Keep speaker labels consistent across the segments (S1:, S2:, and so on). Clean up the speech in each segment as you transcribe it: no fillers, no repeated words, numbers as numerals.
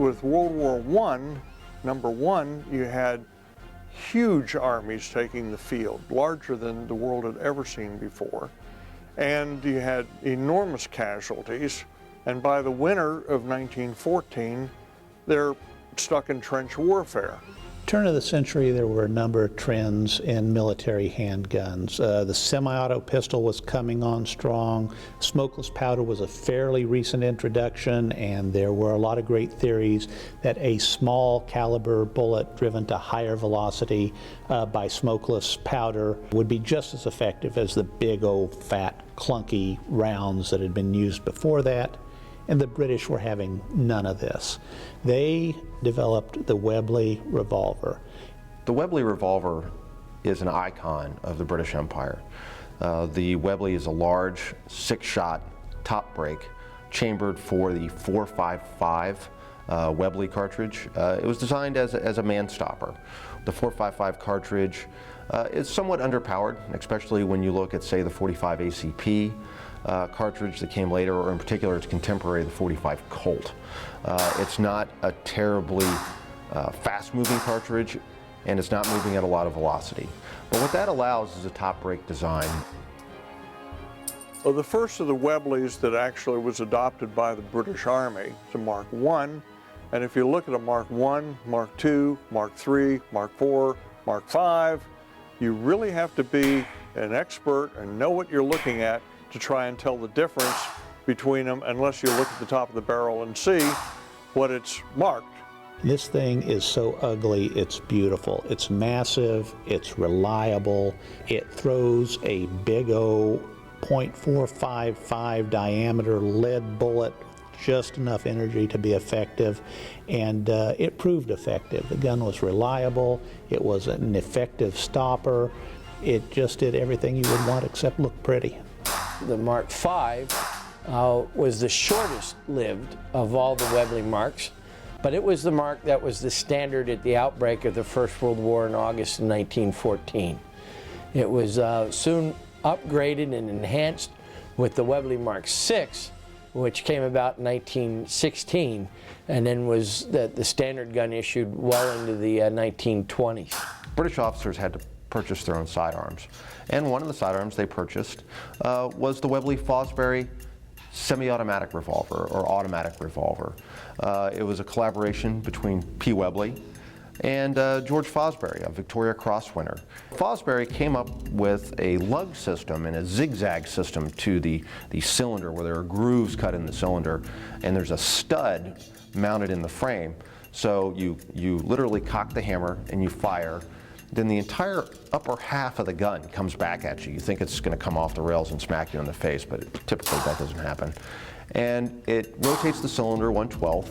S1: with World War I, number one, you had huge armies taking the field, larger than the world had ever seen before. And you had enormous casualties. And by the winter of 1914, they're stuck in trench warfare.
S2: Turn of the century, there were a number of trends in military handguns. The semi-auto pistol was coming on strong. Smokeless powder was a fairly recent introduction, and there were a lot of great theories that a small caliber bullet driven to higher velocity by smokeless powder would be just as effective as the big old fat clunky rounds that had been used before that. And the British were having none of this. They developed the Webley revolver.
S3: The Webley revolver is an icon of the British Empire. The Webley is a large 6-shot top break chambered for the .455 Webley cartridge. It was designed as a man stopper. The .455 cartridge is somewhat underpowered, especially when you look at, say, the .45 ACP cartridge that came later, or in particular its contemporary, the .45 Colt. It's not a terribly fast-moving cartridge, and it's not moving at a lot of velocity. But what that allows is a top break design.
S1: Well, the first of the Webleys that actually was adopted by the British Army is a Mark I, and if you look at a Mark I, Mark II, Mark III, Mark IV, Mark V, you really have to be an expert and know what you're looking at to try and tell the difference between them, unless you look at the top of the barrel and see what it's marked.
S2: This thing is so ugly, it's beautiful. It's massive, it's reliable, it throws a big O .455 diameter lead bullet, just enough energy to be effective, and it proved effective. The gun was reliable, it was an effective stopper, it just did everything you would want except look pretty.
S4: The Mark V was the shortest lived of all the Webley marks, but it was the mark that was the standard at the outbreak of the First World War in August of 1914. It was soon upgraded and enhanced with the Webley Mark VI, which came about in 1916, and then was the standard gun issued well into the 1920s.
S3: British officers had to purchase their own sidearms, and one of the sidearms they purchased was the Webley Fosbury semi-automatic revolver, or automatic revolver. It was a collaboration between P. Webley and George Fosbury, a Victoria Cross winner. Fosbury came up with a lug system and a zigzag system to the cylinder, where there are grooves cut in the cylinder, and there's a stud mounted in the frame. So you literally cock the hammer and you fire. Then the entire upper half of the gun comes back at you. You think it's going to come off the rails and smack you in the face, but typically that doesn't happen. And it rotates the cylinder 1/12,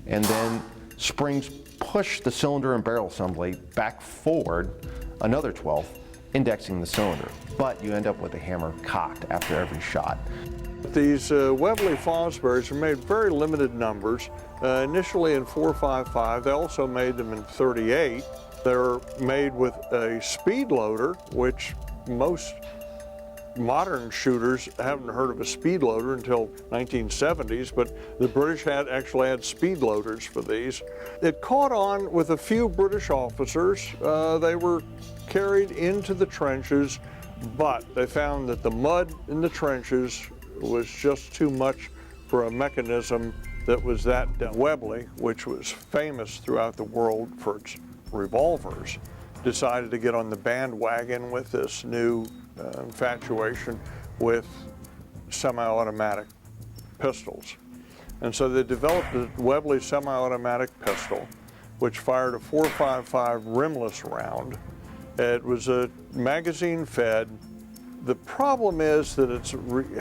S3: and then springs push the cylinder and barrel assembly back forward another 12th, indexing the cylinder. But you end up with the hammer cocked after every shot.
S1: These Webley Fosburys are made very limited numbers. Initially in .455, they also made them in .38. They're made with a speed loader, which most modern shooters haven't heard of a speed loader until 1970s, but the British actually had speed loaders for these. It caught on with a few British officers. They were carried into the trenches, but they found that the mud in the trenches was just too much for a mechanism that was that Webley, which was famous throughout the world for its revolvers, decided to get on the bandwagon with this new infatuation with semi-automatic pistols. And so they developed the Webley semi-automatic pistol, which fired a .455 rimless round. It was a magazine fed. The problem is that it's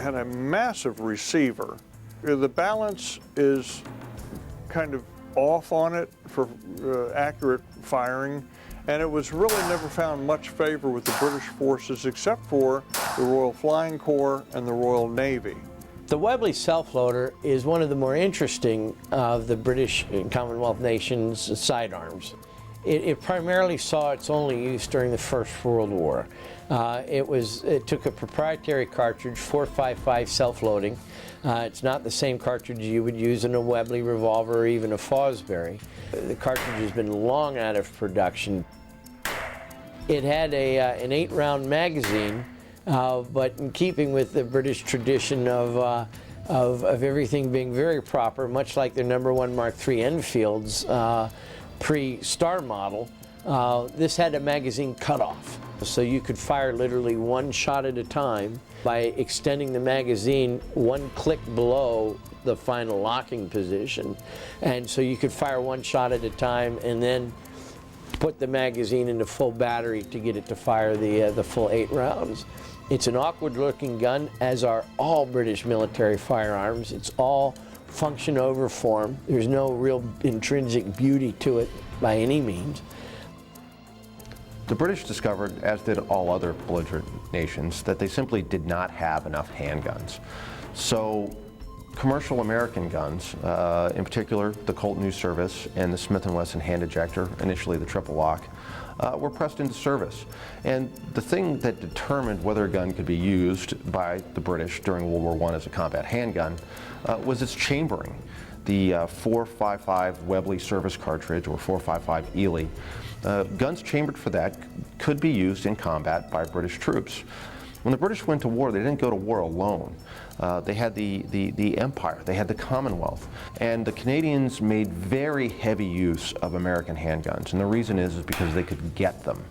S1: had a massive receiver. The balance is kind of off on it for accurate firing, and it was really never found much favor with the British forces except for the Royal Flying Corps and the Royal Navy.
S4: The Webley self-loader is one of the more interesting of the British and Commonwealth nations' sidearms. It primarily saw its only use during the First World War. It took a proprietary cartridge, 4.55 self-loading. It's not the same cartridge you would use in a Webley revolver or even a Fosbury. The cartridge has been long out of production. It had an 8-round magazine, but in keeping with the British tradition of everything being very proper, much like their #1 Mark III Enfields pre-Star model, this had a magazine cutoff. So you could fire literally one shot at a time by extending the magazine one click below the final locking position. And so you could fire one shot at a time and then put the magazine into full battery to get it to fire the full 8 rounds. It's an awkward looking gun, as are all British military firearms. It's all function over form. There's no real intrinsic beauty to it by any means.
S3: The British discovered, as did all other belligerent nations, that they simply did not have enough handguns. So commercial American guns, in particular the Colt News Service and the Smith & Wesson hand ejector, initially the triple lock, were pressed into service. And the thing that determined whether a gun could be used by the British during World War I as a combat handgun was its chambering. The 4.55 Webley service cartridge, or 4.55 Ely, guns chambered for that could be used in combat by British troops. When the British went to war, they didn't go to war alone. They had the Empire, they had the Commonwealth, and the Canadians made very heavy use of American handguns, and the reason is because they could get them.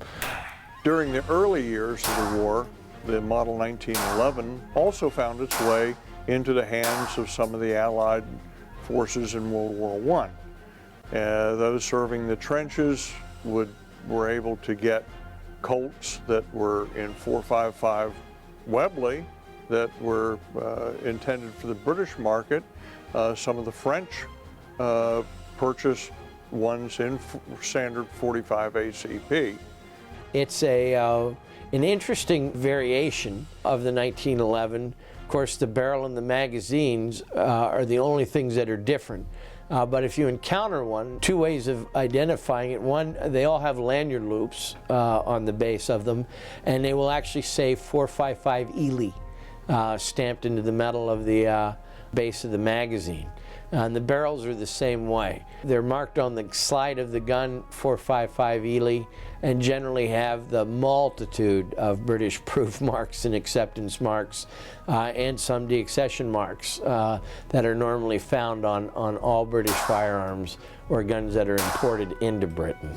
S1: During the early years of the war, the Model 1911 also found its way into the hands of some of the Allied forces in World War I. Those serving the trenches were able to get Colts that were in 4.55 Webley that were intended for the British market. Some of the French purchased ones in standard 45 ACP.
S4: It's an interesting variation of the 1911. Of course, the barrel and the magazines are the only things that are different. But if you encounter one, two ways of identifying it. One, they all have lanyard loops on the base of them, and they will actually say 4.55 Ely stamped into the metal of the base of the magazine. And the barrels are the same way. They're marked on the slide of the gun, 4.55 Ely, and generally have the multitude of British proof marks and acceptance marks and some deaccession marks that are normally found on all British firearms or guns that are imported into Britain.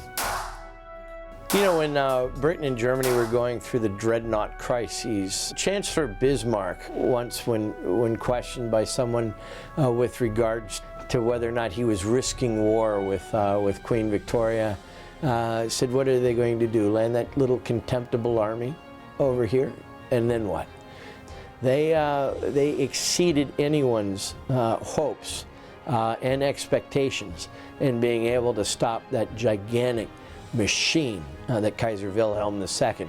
S4: You know, when Britain and Germany were going through the dreadnought crises, Chancellor Bismarck once, when questioned by someone with regards to whether or not he was risking war with Queen Victoria, said, "What are they going to do, land that little contemptible army over here? And then what?" They exceeded anyone's hopes and expectations in being able to stop that gigantic machine that Kaiser Wilhelm II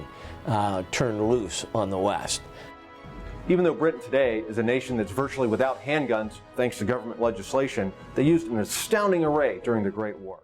S4: turned loose on the West.
S3: Even though Britain today is a nation that's virtually without handguns, thanks to government legislation, they used an astounding array during the Great War.